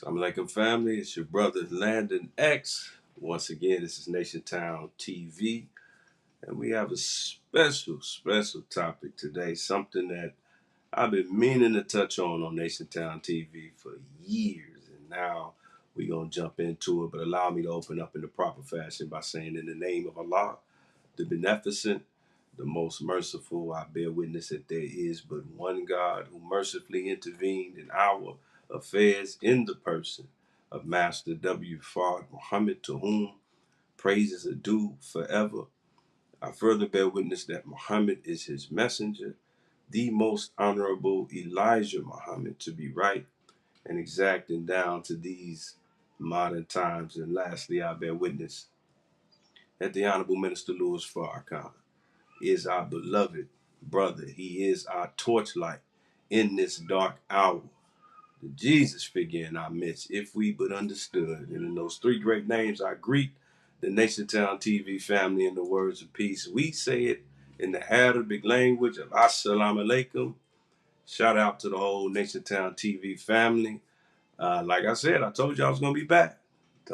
Assalamualaikum family, it's your brother Landon X. Once again, this is Nation Town TV, and we have a special topic today, something that I've been meaning to touch on Nation Town TV for years, and now we're going to jump into it, but allow me to open up in the proper fashion by saying, in the name of Allah, the Beneficent, the Most Merciful, I bear witness that there is but one God who mercifully intervened in our affairs in the person of Master W. Fard Muhammad, to whom praises are due forever. I further bear witness that Muhammad is his messenger, the most honorable Elijah Muhammad, to be right and exacting down to these modern times. And lastly, I bear witness that the Honorable Minister Louis Farrakhan is our beloved brother. He is our torchlight in this dark hour. The Jesus figure in our midst, if we but understood. And in those three great names, I greet the Nation Town TV family in the words of peace. We say it in the Arabic language of Assalamu Alaikum. Shout out to the whole Nation Town TV family. Like I said, I told you I was going to be back. I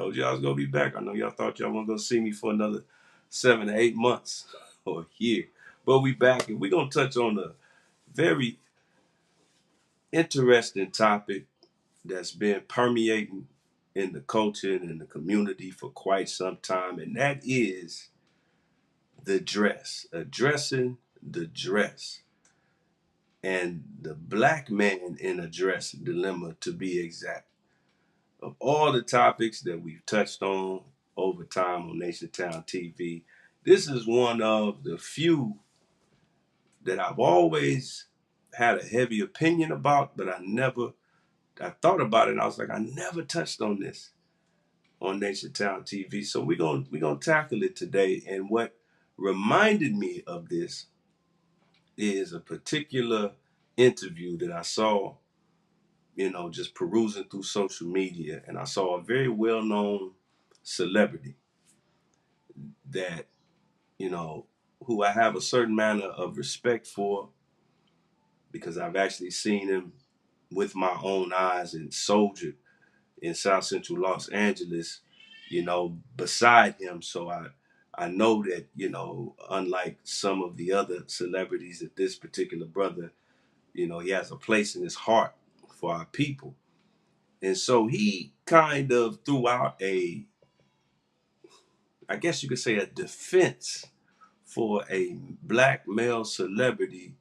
know y'all thought y'all weren't going to see me for another 7 to 8 months or a year. But we back, and we're going to touch on a very interesting topic that's been permeating in the culture and in the community for quite some time, and that is the dress, addressing the dress, and the black man in a dress dilemma, to be exact. Of all the topics that we've touched on over time on Nation Town TV, this is one of the few that I've always had a heavy opinion about, but I thought about it and I was like, I never touched on this on Nation Town TV. So we're gonna tackle it today. And what reminded me of this is a particular interview that I saw, just perusing through social media, and I saw a very well-known celebrity that, who I have a certain manner of respect for, because I've actually seen him with my own eyes and soldiered in South Central Los Angeles, beside him. So I know that, unlike some of the other celebrities, that this particular brother, he has a place in his heart for our people. And so he kind of threw out I guess you could say, a defense for a black male celebrity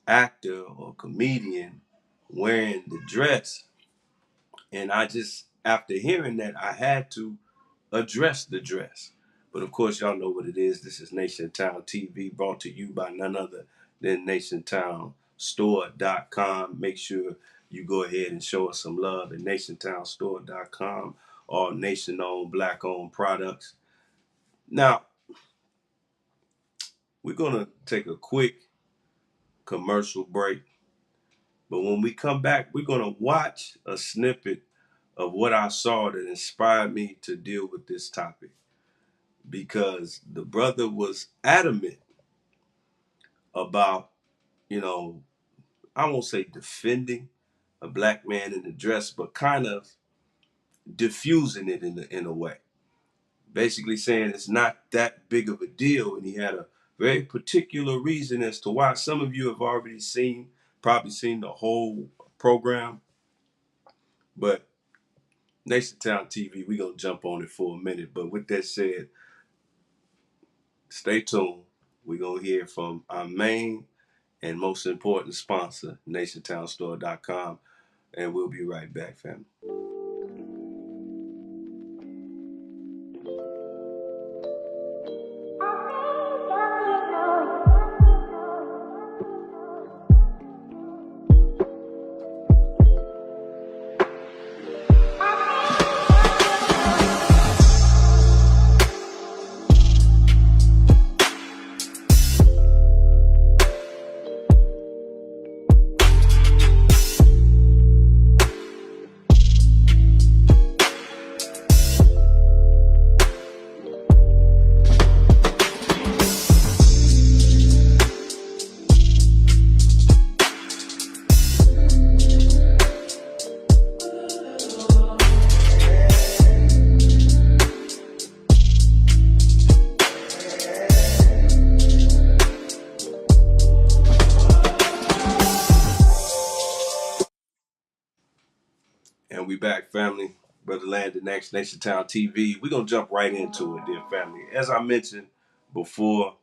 actor or comedian wearing the dress. And after hearing that, I had to address the dress. But of course, y'all know what it is. This is Nation Town TV, brought to you by none other than NationTownStore.com. Make sure you go ahead and show us some love at NationTownStore.com. All nation-owned, black-owned products. Now, we're going to take a quick commercial break. But when we come back, we're going to watch a snippet of what I saw that inspired me to deal with this topic. Because the brother was adamant about, I won't say defending a black man in the dress, but kind of diffusing it in a way. Basically saying it's not that big of a deal, and he had a very particular reason as to why. Some of you have already probably seen the whole program, but Nation Town TV, we're going to jump on it for a minute. But with that said, stay tuned. We're going to hear from our main and most important sponsor, NationTownStore.com, and we'll be right back, family. family. Brother Landon X, Nation Town TV. We're going to jump right into it, dear family. As I mentioned before,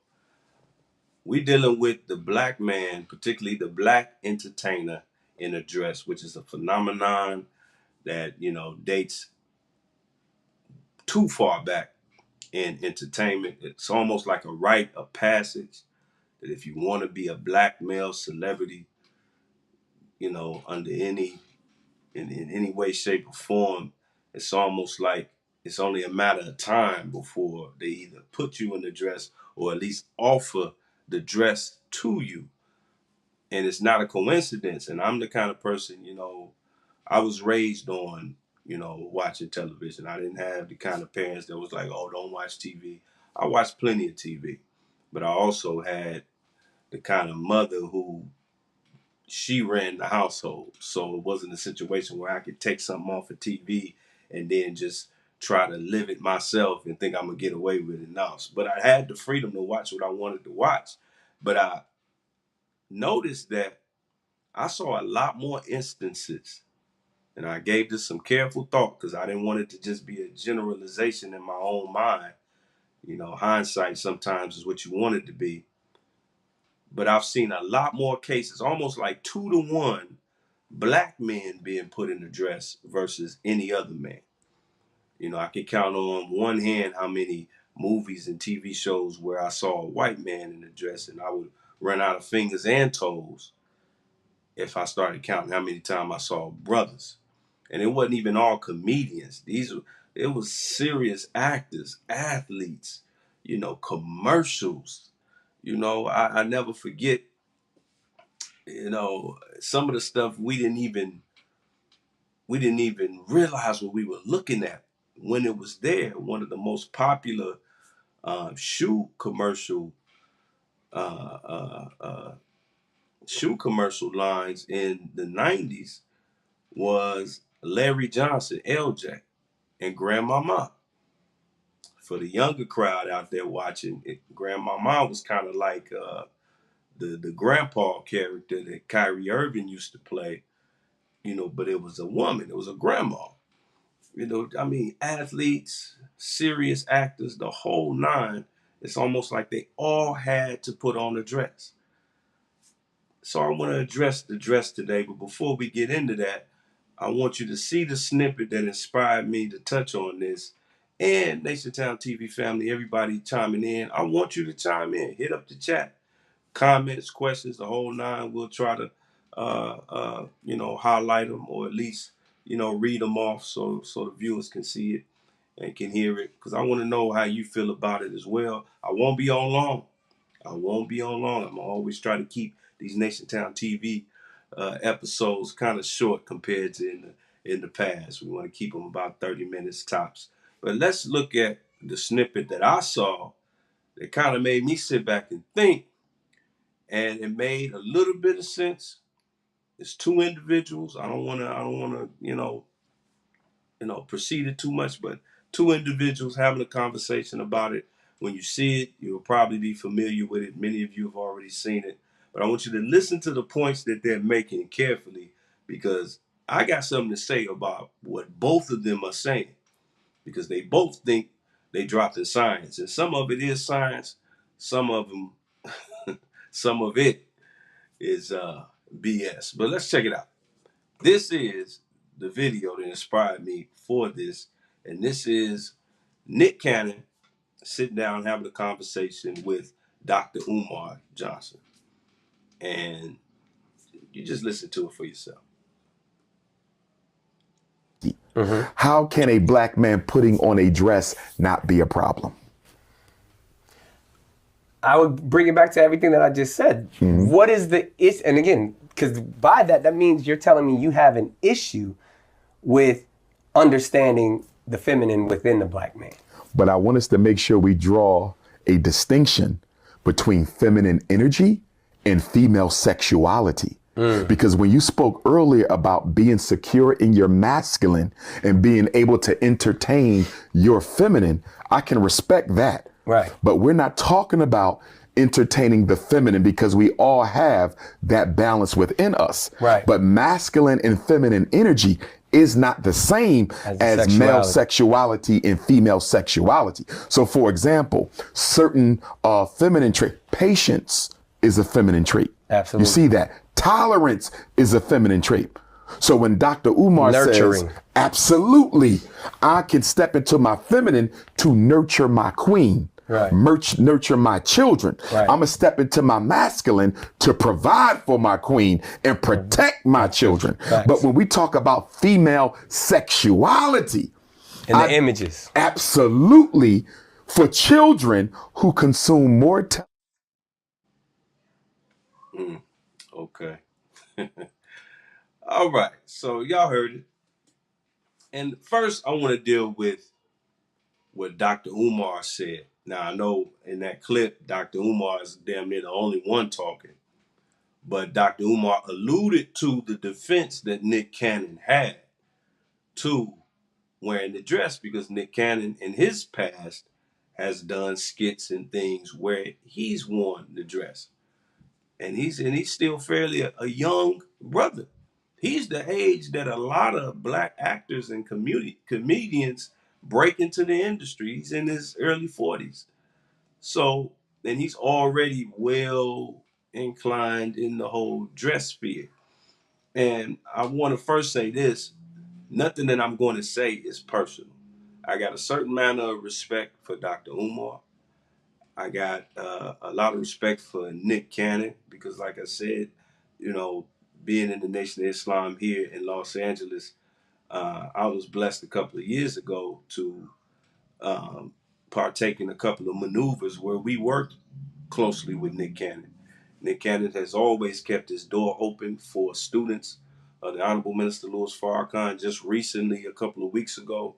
we're dealing with the black man, particularly the black entertainer in a dress, which is a phenomenon that, dates too far back in entertainment. It's almost like a rite of passage that if you want to be a black male celebrity, under in any way, shape, or form, it's almost like it's only a matter of time before they either put you in the dress or at least offer the dress to you. And it's not a coincidence. And I'm the kind of person, I was raised on, watching television. I didn't have the kind of parents that was like, oh, don't watch TV. I watched plenty of TV. But I also had the kind of mother who she ran the household. So it wasn't a situation where I could take something off of TV and then just try to live it myself and think I'm going to get away with it now. But I had the freedom to watch what I wanted to watch. But I noticed that I saw a lot more instances, and I gave this some careful thought because I didn't want it to just be a generalization in my own mind. Hindsight sometimes is what you want it to be. But I've seen a lot more cases, almost like 2-to-1, black men being put in the dress versus any other man. I can count on one hand how many movies and TV shows where I saw a white man in the dress, and I would run out of fingers and toes if I started counting how many times I saw brothers. And it wasn't even all comedians. It was serious actors, athletes, commercials. I never forget, some of the stuff we didn't even realize what we were looking at when it was there. One of the most popular shoe commercial lines in the 90s was Larry Johnson, LJ, and Grandmama. For the younger crowd out there watching, Grandmama was kind of like the grandpa character that Kyrie Irving used to play, but it was a woman. It was a grandma. Athletes, serious actors, the whole nine. It's almost like they all had to put on a dress. So I want to address the dress today, but before we get into that, I want you to see the snippet that inspired me to touch on this. And Nation Town TV family, everybody chiming in. I want you to chime in. Hit up the chat. Comments, questions, the whole nine. We'll try to, highlight them or at least, read them off so the viewers can see it and can hear it. Because I want to know how you feel about it as well. I won't be on long. I'm always try to keep these Nation Town TV episodes kind of short compared to in the past. We want to keep them about 30 minutes tops. But let's look at the snippet that I saw that kind of made me sit back and think. And it made a little bit of sense. It's two individuals. I don't want to, proceed it too much, but two individuals having a conversation about it. When you see it, you'll probably be familiar with it. Many of you have already seen it. But I want you to listen to the points that they're making carefully, because I got something to say about what both of them are saying, because they both think they dropped in science. And some of it is science. Some of it is BS. But let's check it out. This is the video that inspired me for this. And this is Nick Cannon sitting down having a conversation with Dr. Umar Johnson. And you just listen to it for yourself. Mm-hmm. How can a black man putting on a dress not be a problem? I would bring it back to everything that I just said. Mm-hmm. What is the issue? And again, because by that means you're telling me you have an issue with understanding the feminine within the black man. But I want us to make sure we draw a distinction between feminine energy and female sexuality. Because when you spoke earlier about being secure in your masculine and being able to entertain your feminine, I can respect that. Right. But we're not talking about entertaining the feminine, because we all have that balance within us. Right. But masculine and feminine energy is not the same as male sexuality and female sexuality. So, for example, certain feminine trait, patience is a feminine trait. Absolutely. You see that. Tolerance is a feminine trait. So when Dr. Umar says, absolutely, I can step into my feminine to nurture my queen, right, nurture my children. Right. I'm going to step into my masculine to provide for my queen and protect my children. Facts. But when we talk about female sexuality, and the images, absolutely, for children who consume more time. Okay. All right. So y'all heard it. And first, I want to deal with what Dr. Umar said. Now, I know in that clip, Dr. Umar is damn near the only one talking. But Dr. Umar alluded to the defense that Nick Cannon had to wearing the dress, because Nick Cannon in his past has done skits and things where he's worn the dress. And he's still fairly a young brother. He's the age that a lot of black actors and comedians break into the industry. He's in his early 40s. So, and he's already well inclined in the whole dress sphere. And I want to first say this, nothing that I'm going to say is personal. I got a certain amount of respect for Dr. Umar. I got a lot of respect for Nick Cannon because, like I said, you know, being in the Nation of Islam here in Los Angeles, I was blessed a couple of years ago to partake in a couple of maneuvers where we worked closely with Nick Cannon. Nick Cannon has always kept his door open for students. The Honorable Minister Louis Farrakhan just recently, a couple of weeks ago,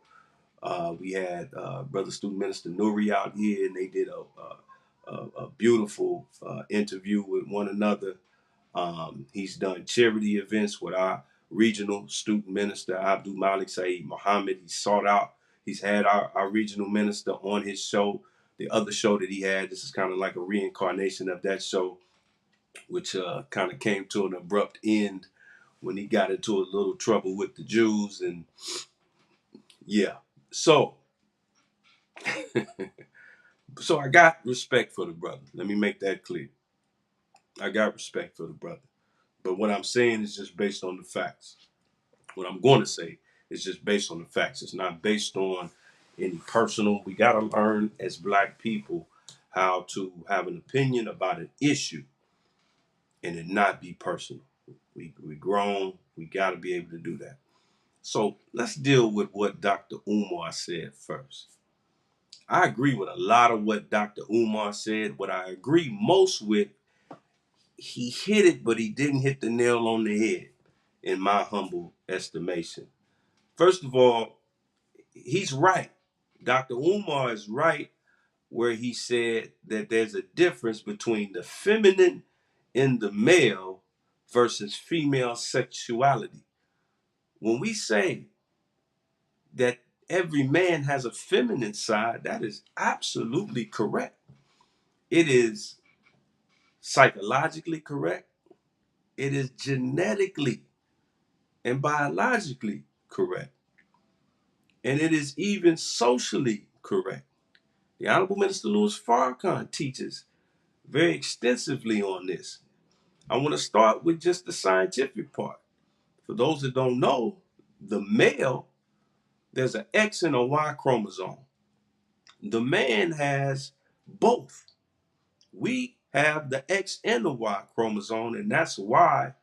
we had Brother Student Minister Nuri out here, and they did a beautiful interview with one another. He's done charity events with our regional student minister, Abdul Malik Saeed Muhammad. He's had our regional minister on his show. The other show that he had, this is kind of like a reincarnation of that show, which kind of came to an abrupt end when he got into a little trouble with the Jews. And yeah, so I got respect for the brother. Let me make that clear. I got respect for the brother. But what I'm saying is just based on the facts. What I'm going to say is just based on the facts. It's not based on any personal. We got to learn as black people how to have an opinion about an issue and it not be personal. We grown. We got to be able to do that. So let's deal with what Dr. Umar said first. I agree with a lot of what Dr. Umar said. What I agree most with, he hit it, but he didn't hit the nail on the head, in my humble estimation. First of all, he's right. Dr. Umar is right where he said that there's a difference between the feminine in the male versus female sexuality. When we say that every man has a feminine side, that is absolutely correct. It is psychologically correct. It is genetically and biologically correct. And it is even socially correct. The Honorable Minister Louis Farrakhan teaches very extensively on this. I want to start with just the scientific part. For those that don't know, the male, there's an X and a Y chromosome. The man has both. We have the X and the Y chromosome, and that's why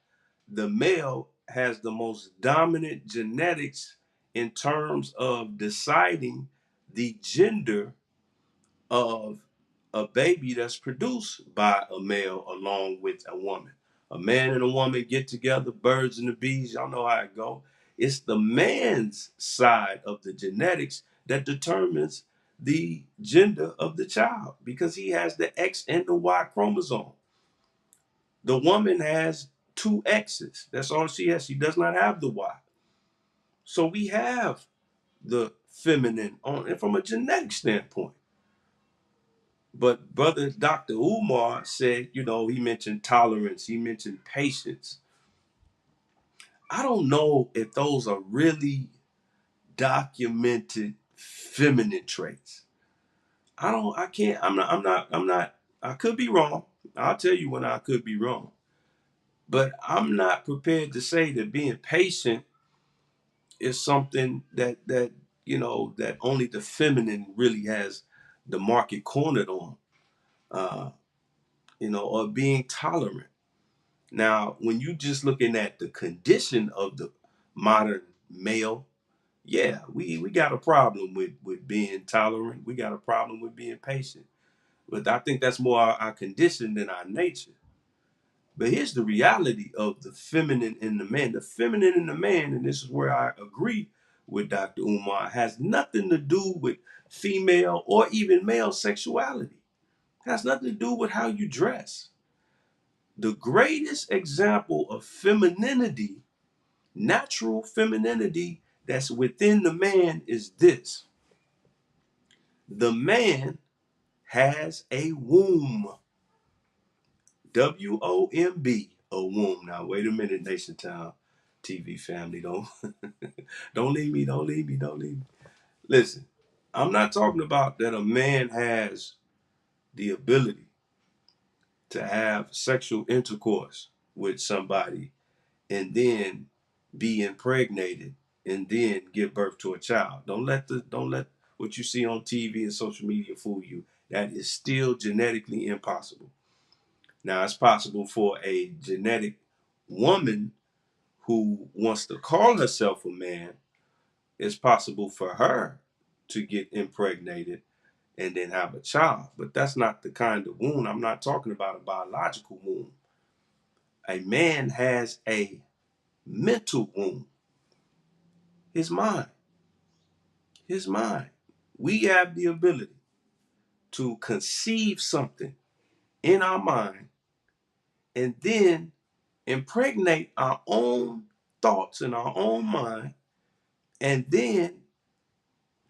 the male has the most dominant genetics in terms of deciding the gender of a baby that's produced by a male along with a woman. A man and a woman get together, birds and the bees, y'all know how it go. It's the man's side of the genetics that determines the gender of the child because he has the X and the Y chromosome. The woman has two X's. That's all she has. She does not have the Y. So we have the feminine on from a genetic standpoint. But brother Dr. Umar said, he mentioned tolerance, he mentioned patience. I don't know if those are really documented feminine traits. I could be wrong. I'll tell you when I could be wrong. But I'm not prepared to say that being patient is something that only the feminine really has the market cornered on, uh, or being tolerant. Now, when you just looking at the condition of the modern male, yeah, we got a problem with being tolerant. We got a problem with being patient. But I think that's more our condition than our nature. But here's the reality of the feminine in the man. The feminine in the man, and this is where I agree with Dr. Umar, has nothing to do with female or even male sexuality. It has nothing to do with how you dress. The greatest example of femininity, natural femininity that's within the man is this. The man has a womb. WOMB, a womb. Now, wait a minute, Nation Town TV family. Don't leave me, don't leave me, don't leave me. Listen, I'm not talking about that a man has the ability to have sexual intercourse with somebody and then be impregnated and then give birth to a child. Don't let what you see on TV and social media fool you. That is still genetically impossible. Now, it's possible for a genetic woman who wants to call herself a man, it's possible for her to get impregnated and then have a child. But that's not the kind of wound. I'm not talking about a biological wound. A man has a mental wound. His mind. His mind. We have the ability to conceive something in our mind and then impregnate our own thoughts in our own mind and then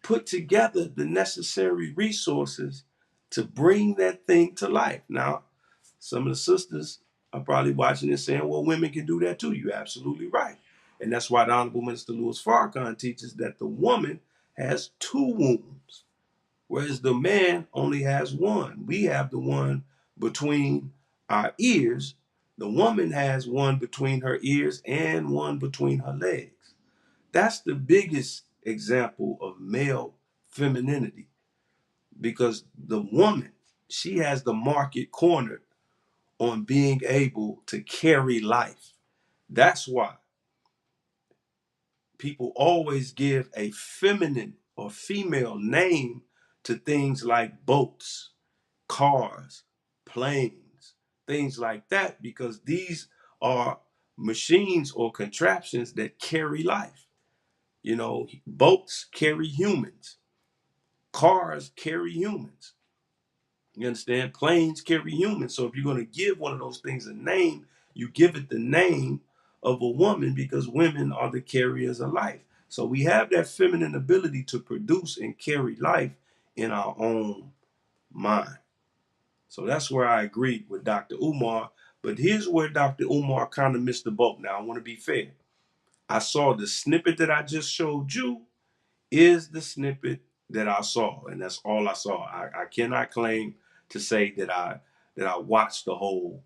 put together the necessary resources to bring that thing to life. Now, some of the sisters are probably watching this saying, well, women can do that too. You're absolutely right. And that's why the Honorable Minister Louis Farrakhan teaches that the woman has two wombs, whereas the man only has one. We have the one between our ears. The woman has one between her ears and one between her legs. That's the biggest example of male femininity because the woman, she has the market cornered on being able to carry life. That's why people always give a feminine or female name to things like boats, cars, planes, things like that, because these are machines or contraptions that carry life. Boats carry humans. Cars carry humans. You understand? Planes carry humans. So if you're going to give one of those things a name, you give it the name of a woman because women are the carriers of life. So we have that feminine ability to produce and carry life in our own mind. So that's where I agree with Dr. Umar. But here's where Dr. Umar kind of missed the boat. Now, I want to be fair. I saw the snippet that I just showed you is the snippet that I saw, and that's all I saw. I cannot claim to say that I watched the whole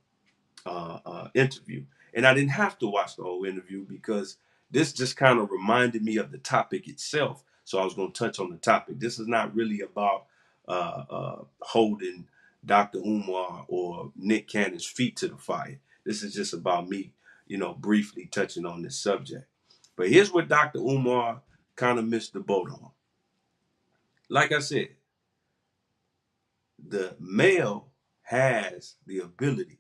interview, and I didn't have to watch the whole interview because this just kind of reminded me of the topic itself. So I was going to touch on the topic. This is not really about holding Dr. Umar or Nick Cannon's feet to the fire. This is just about me, briefly touching on this subject. But here's what Dr. Umar kind of missed the boat on. Like I said, the male has the ability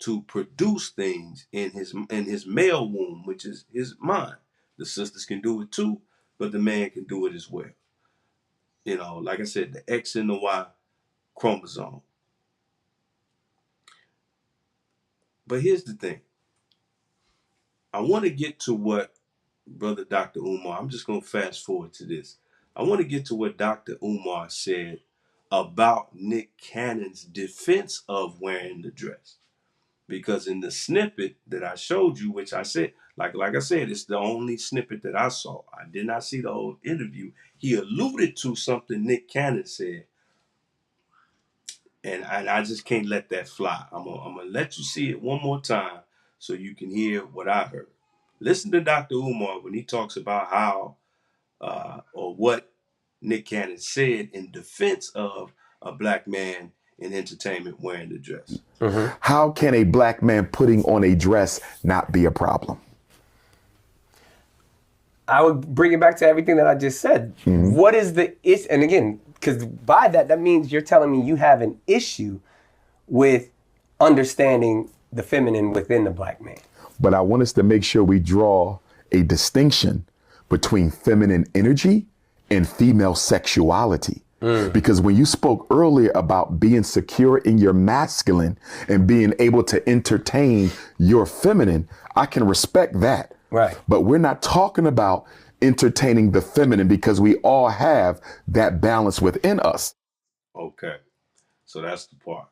to produce things in his male womb, which is his mind. The sisters can do it too, but the man can do it as well. Like I said, the X and the Y chromosome. But here's the thing. I want to get to what Brother Dr. Umar, I'm just going to fast forward to this. I want to get to what Dr. Umar said about Nick Cannon's defense of wearing the dress. Because in the snippet that I showed you, which I said, Like I said, it's the only snippet that I saw. I did not see the whole interview. He alluded to something Nick Cannon said, and I just can't let that fly. I'm gonna let you see it one more time so you can hear what I heard. Listen to Dr. Umar when he talks about how or what Nick Cannon said in defense of a black man in entertainment wearing the dress. How can a black man putting on a dress not be a problem? I would bring it back to everything that I just said. What is the issue? And again, because by that means you're telling me you have an issue with understanding the feminine within the black man. But I want us to make sure we draw a distinction between feminine energy and female sexuality. Because when you spoke earlier about being secure in your masculine and being able to entertain your feminine, I can respect that. Right. But we're not talking about entertaining the feminine because we all have that balance within us. Okay, so that's the part.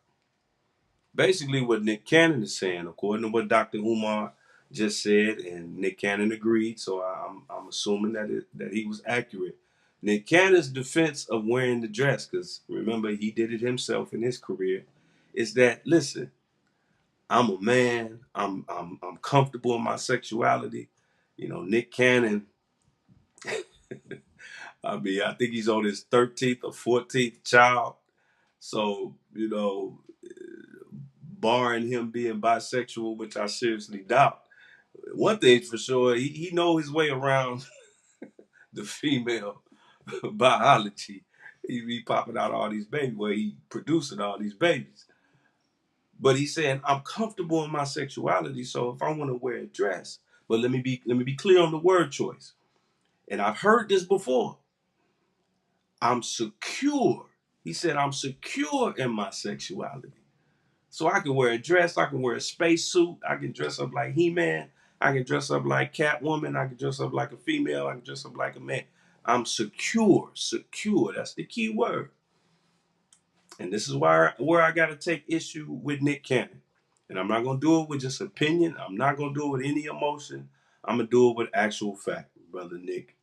Basically, what Nick Cannon is saying, according to what Dr. Umar just said, and Nick Cannon agreed, so I'm assuming that he was accurate. Nick Cannon's defense of wearing the dress, because remember he did it himself in his career, is that listen, I'm a man, I'm comfortable in my sexuality. You know, Nick Cannon, I think he's on his 13th or 14th child. So, barring him being bisexual, which I seriously doubt, one thing's for sure, he know his way around the female biology. He be popping out all these babies, well, he producing all these babies. But he's saying, I'm comfortable in my sexuality, so if I want to wear a dress, but let me be clear on the word choice. And I've heard this before. I'm secure. He said, I'm secure in my sexuality. So I can wear a dress, I can wear a spacesuit, I can dress up like He-Man, I can dress up like Catwoman, I can dress up like a female, I can dress up like a man. I'm secure, that's the key word. And this is where I got to take issue with Nick Cannon. And I'm not going to do it with just opinion. I'm not going to do it with any emotion. I'm going to do it with actual fact, Brother Nick.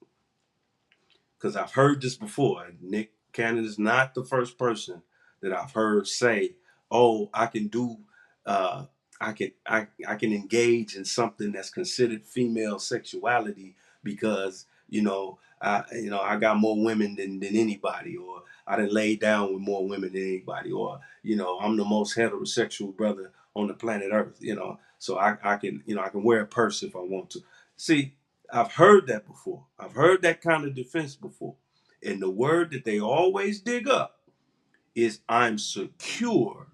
Because I've heard this before. Nick Cannon is not the first person that I've heard say, "Oh, I can do, I can engage in something that's considered female sexuality because I got more women than anybody, or I done laid down with more women than anybody, or I'm the most heterosexual brother on the planet Earth, so I can wear a purse if I want to." See, I've heard that before. I've heard that kind of defense before. And the word that they always dig up is I'm secure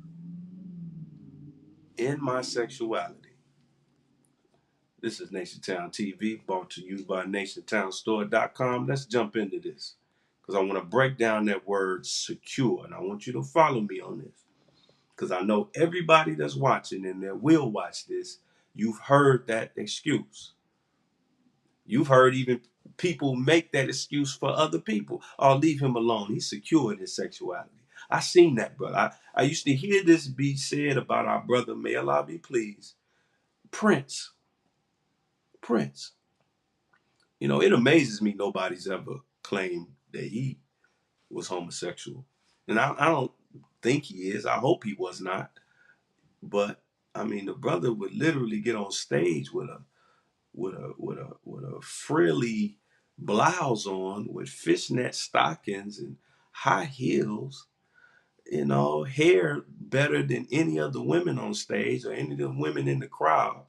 in my sexuality. This is NationTown TV, brought to you by NationTownStore.com. Let's jump into this because I want to break down that word secure. And I want you to follow me on this because I know everybody that's watching and that will watch this, you've heard that excuse. You've heard even people make that excuse for other people. Oh, leave him alone. He's secure in his sexuality. I seen that, brother. I used to hear this be said about our brother, may Allah be pleased, Prince. Prince. It amazes me nobody's ever claimed that he was homosexual. And I don't think he is. I hope he was not. But the brother would literally get on stage with a frilly blouse on with fishnet stockings and high heels, hair better than any of the women on stage or any of the women in the crowd,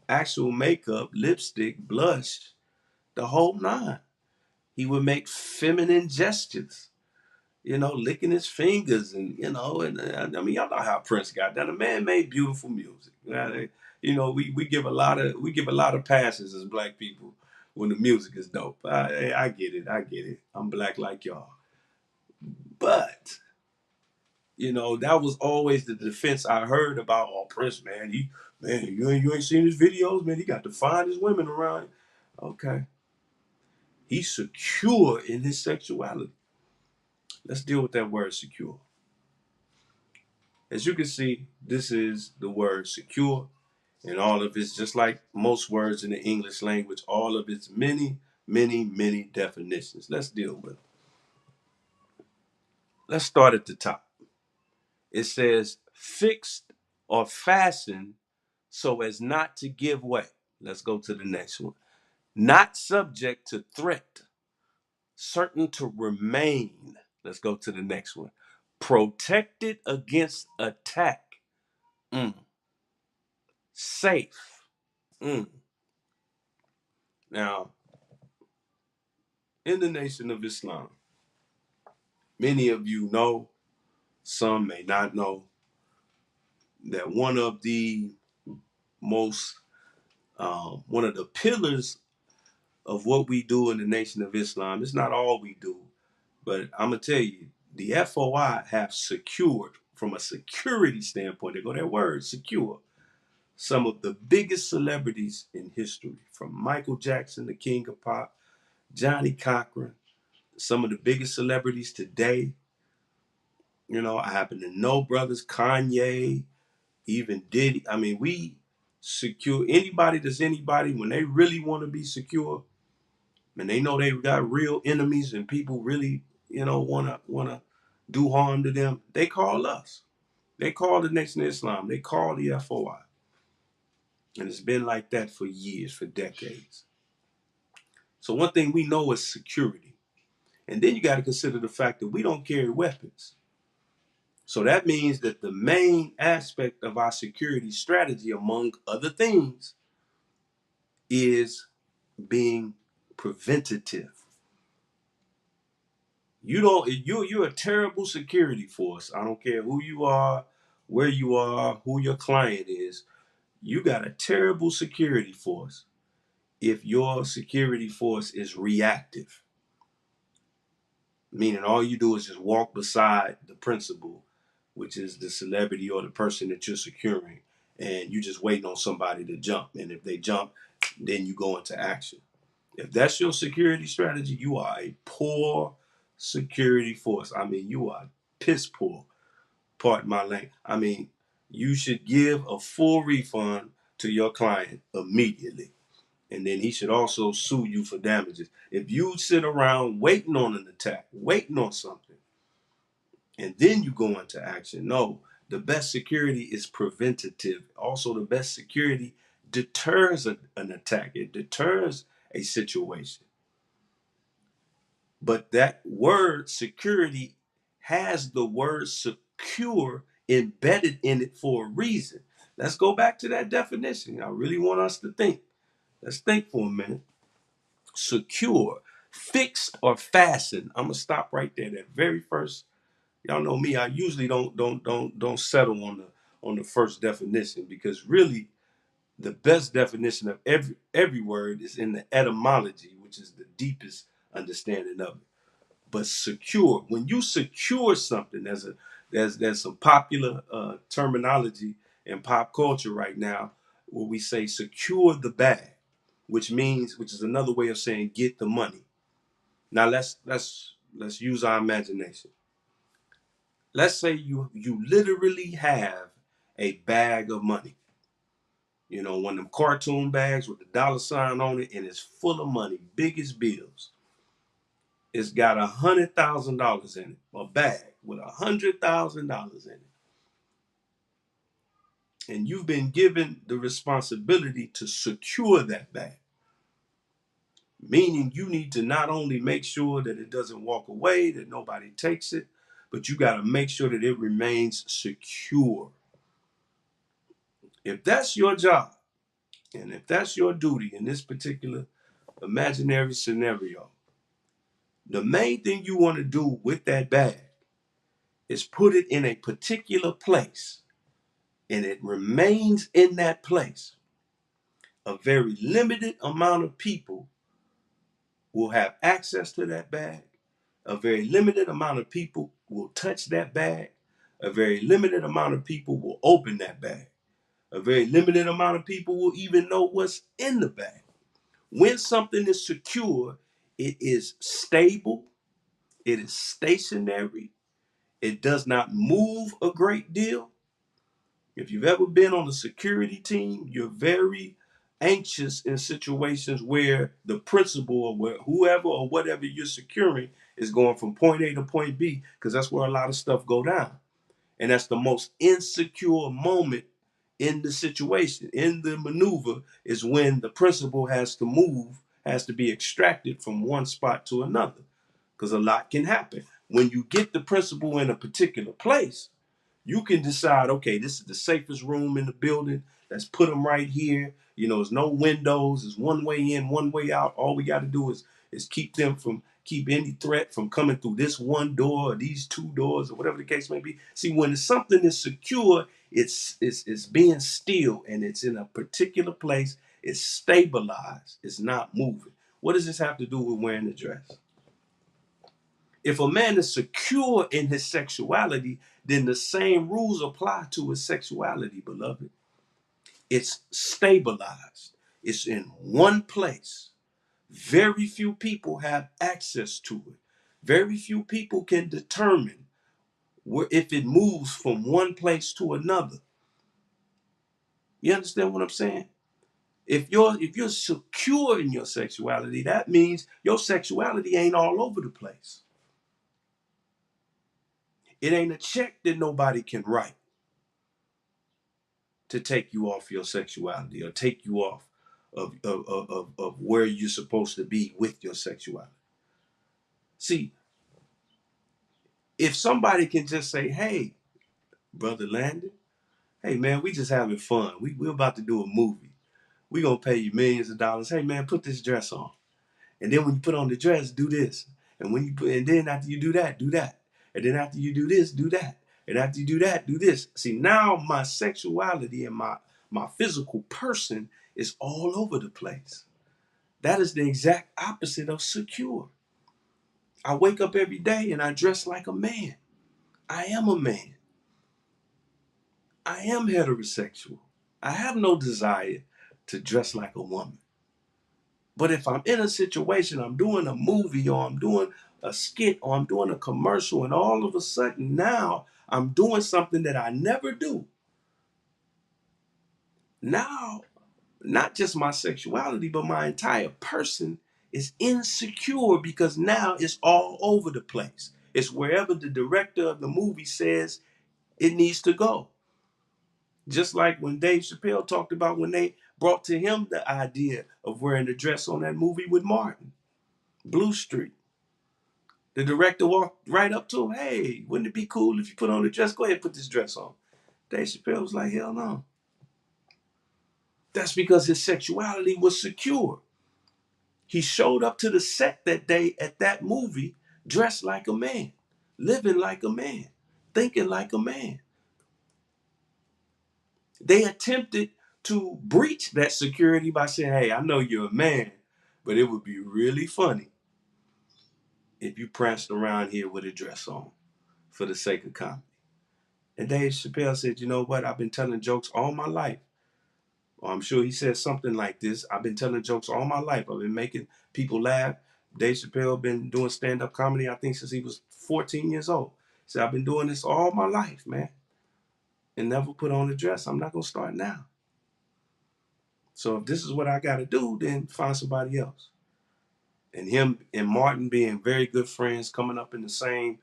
actual makeup, lipstick, blush, the whole nine. He would make feminine gestures, licking his fingers and y'all know how Prince got that. The man made beautiful music. We give a lot of passes as black people when the music is dope. I get it. I'm black like y'all. But that was always the defense I heard about. Oh, Prince, man, you ain't seen his videos, man. He got the finest women around. Okay, he's secure in his sexuality. Let's deal with that word secure. As you can see, this is the word secure. And all of it's just like most words in the English language, all of its many, many, many definitions. Let's deal with it. Let's start at the top. It says fixed or fastened so as not to give way. Let's go to the next one. Not subject to threat, certain to remain. Let's go to the next one. Protected against attack. Mm. Safe. Mm. Now, in the Nation of Islam, many of you know, some may not know, that most, one of the pillars of what we do in the Nation of Islam, it's not all we do, but I'm going to tell you, the FOI have secured, from a security standpoint, they go that word, secure, some of the biggest celebrities in history, from Michael Jackson, the king of pop, Johnny Cochran, some of the biggest celebrities today. You know, I happen to know brothers, Kanye, even Diddy. I mean, we secure anybody that's anybody when they really want to be secure, and they know they've got real enemies and people really, wanna do harm to them. They call us. They call the Nation of Islam. They call the FOI. And it's been like that for years, for decades. So one thing we know is security. And then you got to consider the fact that we don't carry weapons. So that means that the main aspect of our security strategy, among other things, is being preventative. You're a terrible security force. I don't care who you are, where you are, who your client is. You got a terrible security force if your security force is reactive. Meaning all you do is just walk beside the principal, which is the celebrity or the person that you're securing, and you just waiting on somebody to jump. And if they jump, then you go into action. If that's your security strategy, you are a poor security force. I mean, you are piss poor. Pardon my language. I mean, you should give a full refund to your client immediately. And then he should also sue you for damages. If you sit around waiting on an attack, waiting on something, and then you go into action, no, the best security is preventative. Also, the best security deters an attack. It deters a situation. But that word security has the word secure embedded in it for a reason. Let's go back to that definition. I really want us to think. Let's think for a minute. Secure, fixed or fastened. I'm gonna stop right there. That very first. Y'all know me. I usually don't settle on the first definition, because really the best definition of every word is in the etymology, which is the deepest understanding of it. But secure, when you secure something, there's some popular terminology in pop culture right now where we say secure the bag, which is another way of saying get the money. Now let's use our imagination. Let's say you literally have a bag of money. You know, one of them cartoon bags with the dollar sign on it, and it's full of money, big as bills. It's got $100,000 in it, a bag with $100,000 in it. And you've been given the responsibility to secure that bag. Meaning you need to not only make sure that it doesn't walk away, that nobody takes it, but you got to make sure that it remains secure. If that's your job, and if that's your duty in this particular imaginary scenario, the main thing you want to do with that bag is put it in a particular place, and it remains in that place. A very limited amount of people will have access to that bag. A very limited amount of people will touch that bag. A very limited amount of people will open that bag. A very limited amount of people will even know what's in the bag. When something is secure, it is stable, it is stationary, it does not move a great deal, If you've ever been on a security team, you're very anxious in situations where the principal or whoever or whatever you're securing is going from point A to point B, because that's where a lot of stuff go down. And that's the most insecure moment in the situation, in the maneuver, is when the principal has to move, has to be extracted from one spot to another, because a lot can happen. When you get the principal in a particular place, you can decide, okay, this is the safest room in the building. Let's put them right here. You know, there's no windows. There's one way in, one way out. All we got to do is keep any threat from coming through this one door or these two doors or whatever the case may be. See, when something is secure, it's being still and it's in a particular place. It's stabilized. It's not moving. What does this have to do with wearing a dress? If a man is secure in his sexuality, then the same rules apply to his sexuality, beloved. It's stabilized. It's in one place. Very few people have access to it. Very few people can determine if it moves from one place to another. You understand what I'm saying? If you're secure in your sexuality, that means your sexuality ain't all over the place. It ain't a check that nobody can write to take you off your sexuality or take you off of where you're supposed to be with your sexuality. See, if somebody can just say, hey, Brother Landon, hey, man, we just having fun. We're about to do a movie. We're going to pay you millions of dollars. Hey, man, put this dress on. And then when you put on the dress, do this. And then after you do that, do that. And then after you do this, do that. And after you do that, do this. See, now my sexuality and my physical person is all over the place. That is the exact opposite of secure. I wake up every day and I dress like a man. I am a man. I am heterosexual. I have no desire to dress like a woman. But if I'm in a situation, I'm doing a movie or I'm doing a skit or I'm doing a commercial, and all of a sudden now I'm doing something that I never do. Now, not just my sexuality, but my entire person is insecure because now it's all over the place. It's wherever the director of the movie says it needs to go. Just like when Dave Chappelle talked about when they brought to him the idea of wearing the dress on that movie with Martin, Blue Street. The director walked right up to him. Hey, wouldn't it be cool if you put on the dress? Go ahead, put this dress on. Dave Chappelle was like, hell no. That's because his sexuality was secure. He showed up to the set that day at that movie dressed like a man, living like a man, thinking like a man. They attempted to breach that security by saying, hey, I know you're a man, but it would be really funny if you pranced around here with a dress on for the sake of comedy. And Dave Chappelle said, you know what? I've been telling jokes all my life. Or I'm sure he said something like this. I've been telling jokes all my life. I've been making people laugh. Dave Chappelle been doing stand-up comedy, I think, since he was 14 years old. He said, I've been doing this all my life, man. And never put on a dress. I'm not going to start now. So if this is what I got to do, then find somebody else. And him and Martin being very good friends, coming up in the same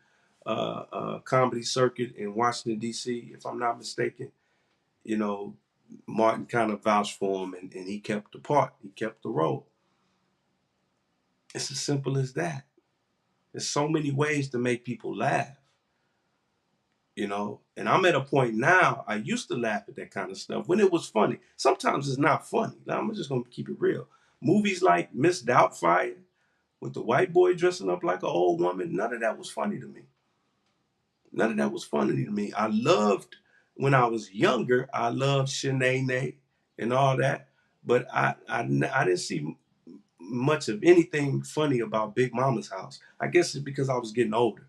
comedy circuit in Washington, D.C., if I'm not mistaken, you know, Martin kind of vouched for him and he kept the part. He kept the role. It's as simple as that. There's so many ways to make people laugh, you know. And I'm at a point now, I used to laugh at that kind of stuff when it was funny. Sometimes it's not funny. I'm just going to keep it real. Movies like Miss Doubtfire with the white boy dressing up like an old woman, none of that was funny to me. None of that was funny to me. I loved, when I was younger, I loved Shanae and all that. But I didn't see much of anything funny about Big Mama's house. I guess it's because I was getting older.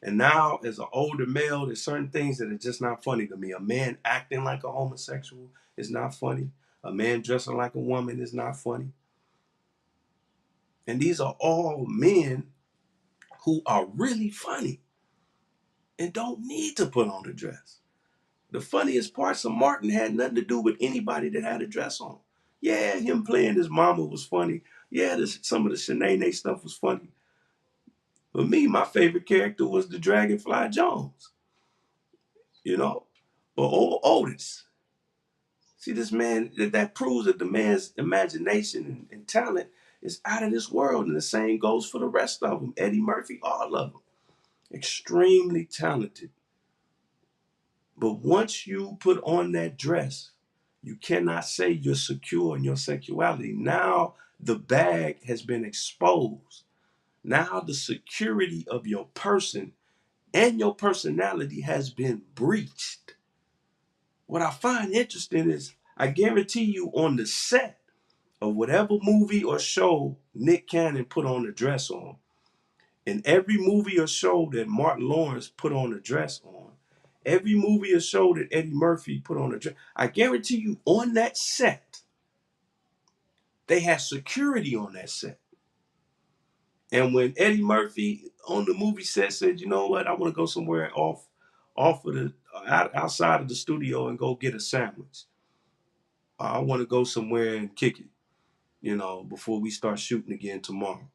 And now, as an older male, there's certain things that are just not funny to me. A man acting like a homosexual is not funny. A man dressing like a woman is not funny. And these are all men who are really funny and don't need to put on the dress. The funniest parts of Martin had nothing to do with anybody that had a dress on. Yeah, him playing his mama was funny. Yeah, some of the Shanae stuff was funny. But me, my favorite character was the Dragonfly Jones, you know, or old Otis. See, this man, that proves that the man's imagination and talent is out of this world. And the same goes for the rest of them. Eddie Murphy, all of them. Extremely talented. But once you put on that dress, you cannot say you're secure in your sexuality. Now the bag has been exposed. Now the security of your person and your personality has been breached. What I find interesting is I guarantee you on the set of whatever movie or show Nick Cannon put on a dress on, in every movie or show that Martin Lawrence put on a dress on, every movie or show that Eddie Murphy put on a dress, I guarantee you on that set, they had security on that set. And when Eddie Murphy on the movie set said, you know what, I want to go somewhere off of the outside of the studio and go get a sandwich. I want to go somewhere and kick it, before we start shooting again tomorrow.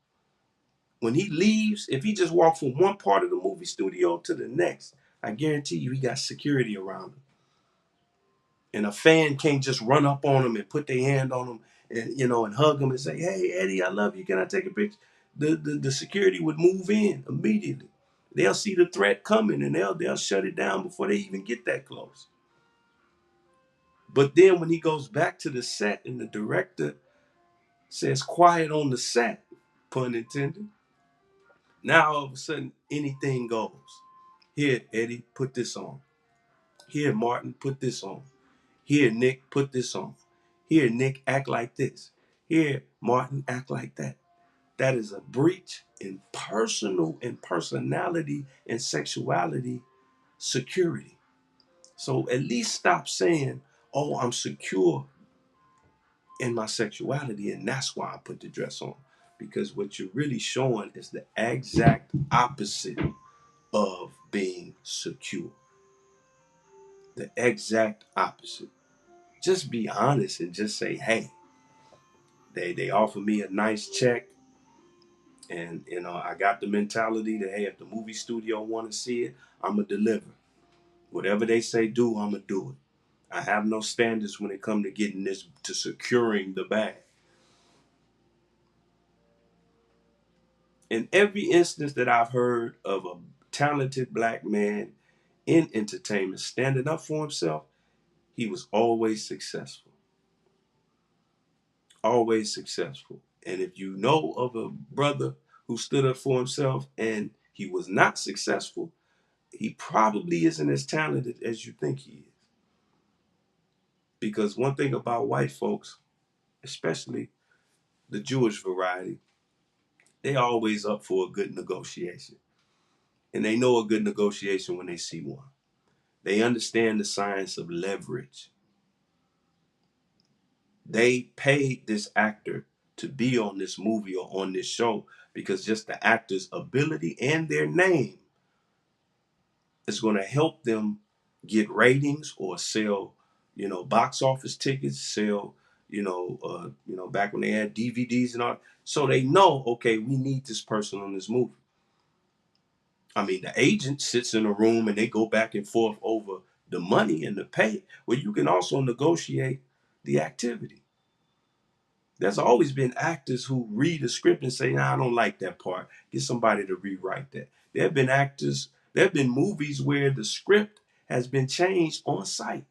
When he leaves, if he just walks from one part of the movie studio to the next, I guarantee you he got security around him. And a fan can't just run up on him and put their hand on him and hug him and say, hey, Eddie, I love you. Can I take a picture? The security would move in immediately. They'll see the threat coming and they'll shut it down before they even get that close. But then when he goes back to the set and the director says quiet on the set, pun intended, now all of a sudden anything goes. Here, Eddie, put this on. Here, Martin, put this on. Here, Nick, put this on. Here, Nick, act like this. Here, Martin, act like that. That is a breach in personal and personality and sexuality security. So at least stop saying, oh, I'm secure in my sexuality and that's why I put the dress on. Because what you're really showing is the exact opposite of being secure. The exact opposite. Just be honest and just say, hey, they offer me a nice check. And I got the mentality that, hey, if the movie studio want to see it, I'm gonna deliver. Whatever they say do, I'm gonna do it. I have no standards when it comes to getting this, to securing the bag. In every instance that I've heard of a talented black man in entertainment standing up for himself, he was always successful. Always successful. And if you know of a brother who stood up for himself and he was not successful, he probably isn't as talented as you think he is. Because one thing about white folks, especially the Jewish variety, they always up for a good negotiation. And they know a good negotiation when they see one. They understand the science of leverage. They paid this actor to be on this movie or on this show because just the actor's ability and their name is going to help them get ratings or sell, box office tickets, sell, back when they had DVDs and all. So they know, okay, we need this person on this movie. I mean, the agent sits in a room and they go back and forth over the money and the pay, where you can also negotiate the activity. There's always been actors who read a script and say, nah, I don't like that part. Get somebody to rewrite that. There have been movies where the script has been changed on site,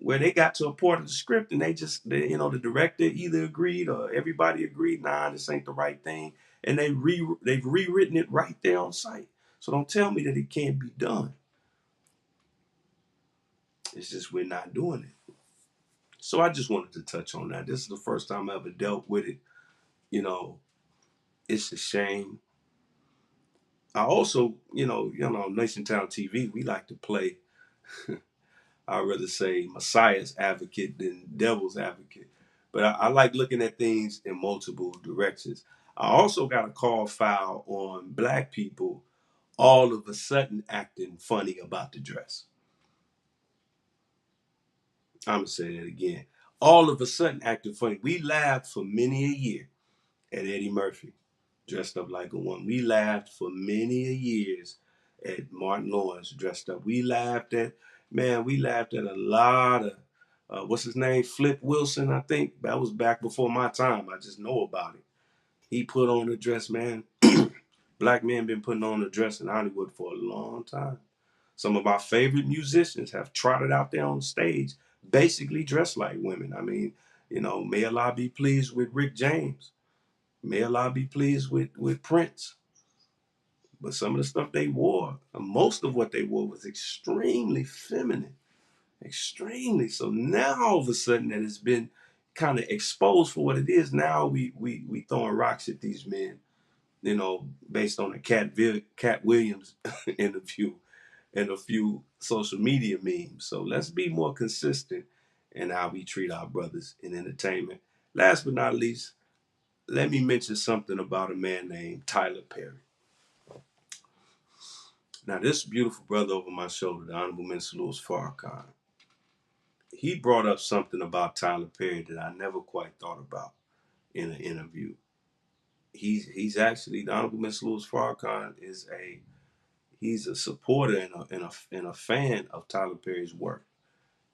where they got to a part of the script and the director either agreed or everybody agreed, nah, this ain't the right thing. And they've rewritten it right there on site. So don't tell me that it can't be done. It's just we're not doing it. So I just wanted to touch on that. This is the first time I ever dealt with it. It's a shame. I also, Nation Town TV, we like to play, I'd rather say Messiah's advocate than devil's advocate. But I like looking at things in multiple directions. I also got a call file on black people all of a sudden acting funny about the dress. I'm gonna say that again. All of a sudden acting funny. We laughed for many a year at Eddie Murphy dressed up like a woman. We laughed for many a years at Martin Lawrence dressed up. We laughed at a lot of what's his name? Flip Wilson, I think. That was back before my time. I just know about it. He put on a dress, man. Black men been putting on a dress in Hollywood for a long time. Some of our favorite musicians have trotted out there on stage, basically dressed like women. I mean, may Allah be pleased with Rick James. May Allah be pleased with Prince. But some of the stuff they wore, most of what they wore was extremely feminine. Extremely. So now all of a sudden that it's been kind of exposed for what it is. Now we throwing rocks at these men, based on a Cat Williams interview and a few social media memes. So let's be more consistent in how we treat our brothers in entertainment. Last but not least, let me mention something about a man named Tyler Perry. Now, this beautiful brother over my shoulder, the Honorable Minister Louis Farrakhan, he brought up something about Tyler Perry that I never quite thought about in an interview. He's actually, the Honorable Minister Louis Farrakhan he's a supporter and a fan of Tyler Perry's work.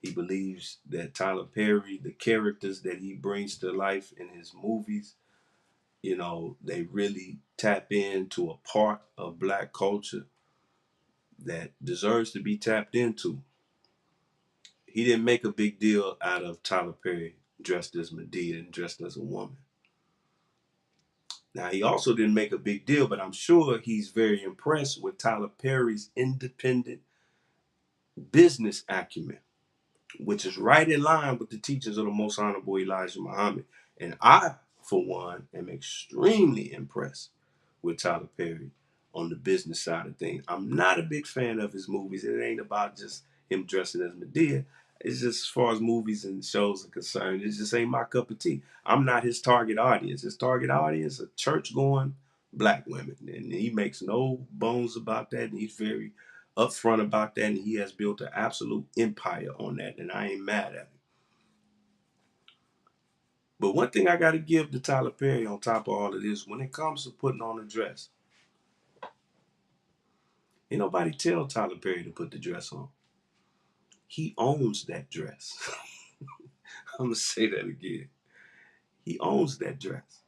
He believes that Tyler Perry, the characters that he brings to life in his movies, they really tap into a part of Black culture that deserves to be tapped into. He didn't make a big deal out of Tyler Perry dressed as Madea and dressed as a woman. Now, he also didn't make a big deal, but I'm sure he's very impressed with Tyler Perry's independent business acumen, which is right in line with the teachings of the Most Honorable Elijah Muhammad. And I, for one, am extremely impressed with Tyler Perry on the business side of things. I'm not a big fan of his movies. It ain't about just him dressing as Madea. It's just as far as movies and shows are concerned, it just ain't my cup of tea. I'm not his target audience. His target audience are church-going Black women. And he makes no bones about that. And he's very upfront about that. And he has built an absolute empire on that. And I ain't mad at him. But one thing I got to give to Tyler Perry on top of all of this, when it comes to putting on a dress, ain't nobody tell Tyler Perry to put the dress on. He owns that dress. I'm going to say that again. He owns that dress.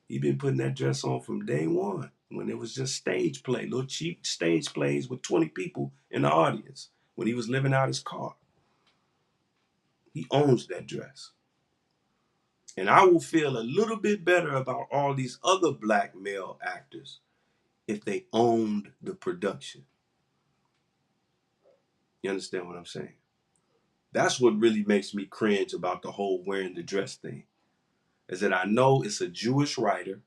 He been putting that dress on from day one when it was just stage play, little cheap stage plays with 20 people in the audience when he was living out his car. He owns that dress. And I will feel a little bit better about all these other Black male actors if they owned the production. You understand what I'm saying? That's what really makes me cringe about the whole wearing the dress thing, is that I know it's a Jewish writer,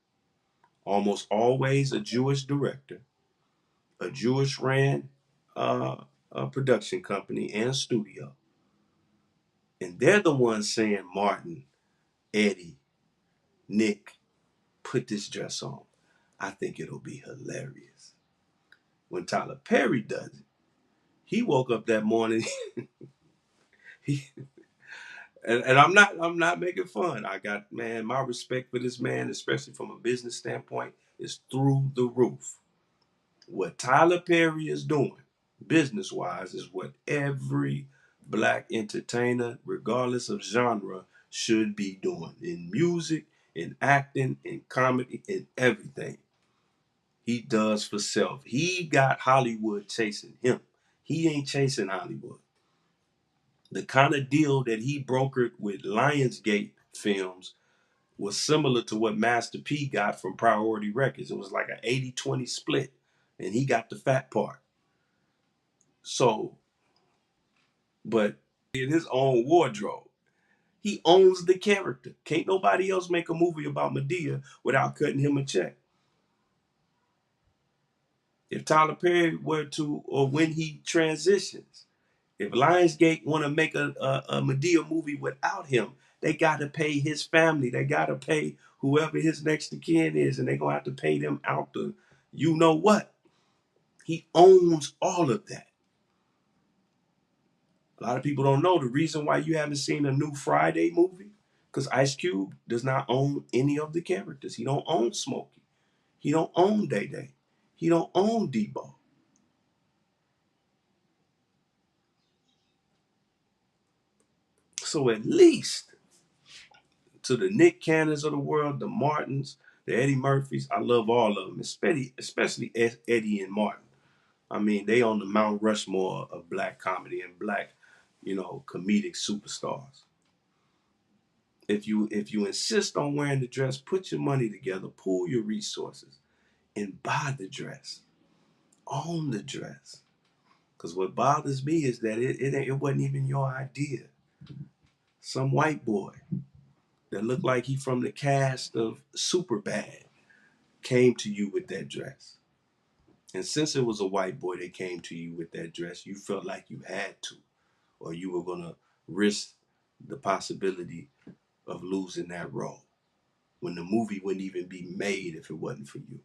almost always a Jewish director, a Jewish ran a production company and studio. And they're the ones saying, Martin, Eddie, Nick, put this dress on. I think it'll be hilarious. When Tyler Perry does it, he woke up that morning, and I'm not making fun. I got, man, my respect for this man, especially from a business standpoint, is through the roof. What Tyler Perry is doing, business-wise, is what every Black entertainer, regardless of genre, should be doing in music, in acting, in comedy, in everything. He does for self. He got Hollywood chasing him. He ain't chasing Hollywood. The kind of deal that he brokered with Lionsgate Films was similar to what Master P got from Priority Records. It was like an 80-20 split, and he got the fat part. So, but in his own wardrobe, he owns the character. Can't nobody else make a movie about Madea without cutting him a check. If Tyler Perry were to, or when he transitions, if Lionsgate want to make a Madea movie without him, they got to pay his family. They got to pay whoever his next of kin is, and they're going to have to pay them out the you know what. He owns all of that. A lot of people don't know the reason why you haven't seen a new Friday movie, because Ice Cube does not own any of the characters. He don't own Smokey. He don't own Day Day. He don't own Debo. So at least to the Nick Cannons of the world, the Martins, the Eddie Murphys, I love all of them, especially Eddie and Martin. I mean, they on the Mount Rushmore of black comedy and black, comedic superstars. If you insist on wearing the dress, put your money together, pool your resources, and buy the dress. Own the dress. Because what bothers me is that it wasn't even your idea. Some white boy that looked like he from the cast of Superbad came to you with that dress. And since it was a white boy that came to you with that dress, you felt like you had to, or you were going to risk the possibility of losing that role when the movie wouldn't even be made if it wasn't for you.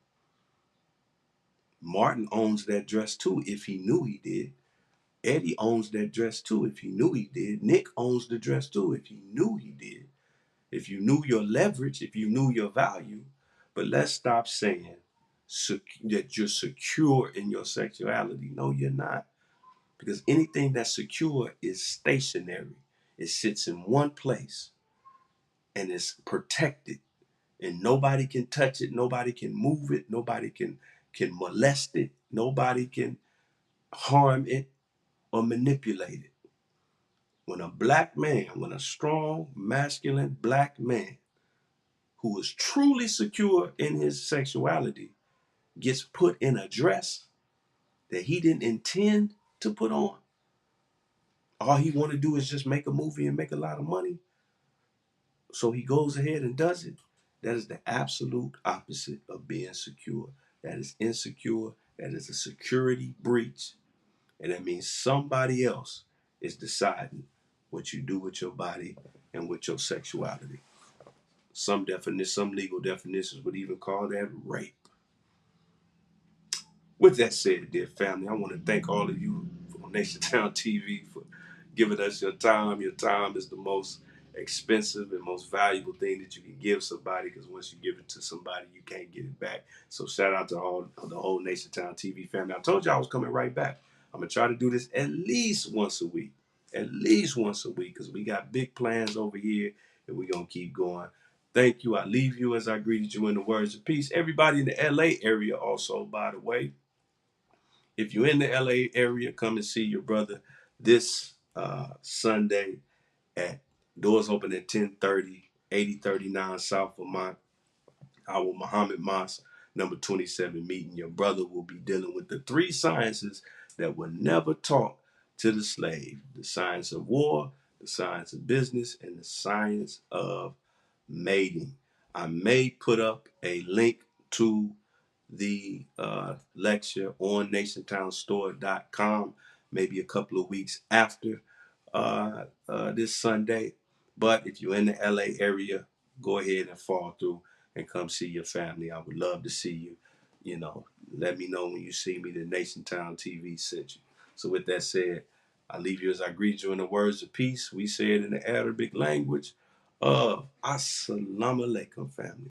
Martin owns that dress too if he knew he did. Eddie owns that dress too if he knew he did. Nick owns the dress too if he knew he did. If you knew your leverage, if you knew your value. But let's stop saying that you're secure in your sexuality. No, you're not. Because anything that's secure is stationary. It sits in one place and it's protected. And nobody can touch it. Nobody can move it. Nobody can molest it. Nobody can harm it or manipulate it. When a strong, masculine black man who is truly secure in his sexuality gets put in a dress that he didn't intend to put on, all he want to do is just make a movie and make a lot of money, so he goes ahead and does it. That is the absolute opposite of being secure. That is insecure. That is a security breach. And that means somebody else is deciding what you do with your body and with your sexuality. Some legal definitions would even call that rape. With that said, dear family, I want to thank all of you on Nation Town TV for giving us your time. Your time is the most expensive and most valuable thing that you can give somebody, because once you give it to somebody, you can't get it back. So shout out to the whole Nation Town TV family. I told you I was coming right back. I'm going to try to do this at least once a week. At least once a week, because we got big plans over here and we're going to keep going. Thank you. I leave you as I greeted you in the words of peace. Everybody in the LA area also, by the way, if you're in the LA area, come and see your brother this Sunday at doors open at 10:30, 8039 South Vermont, our Muhammad Mosque, number 27 meeting. Your brother will be dealing with the three sciences that were never taught to the slave: the science of war, the science of business, and the science of mating. I may put up a link to the lecture on nationtownstore.com maybe a couple of weeks after this Sunday. But if you're in the LA area, go ahead and fall through and come see your family. I would love to see you. Let me know when you see me. The Nation Town TV sent you. So with that said, I leave you as I greet you in the words of peace. We say it in the Arabic language of Assalamu alaikum, family.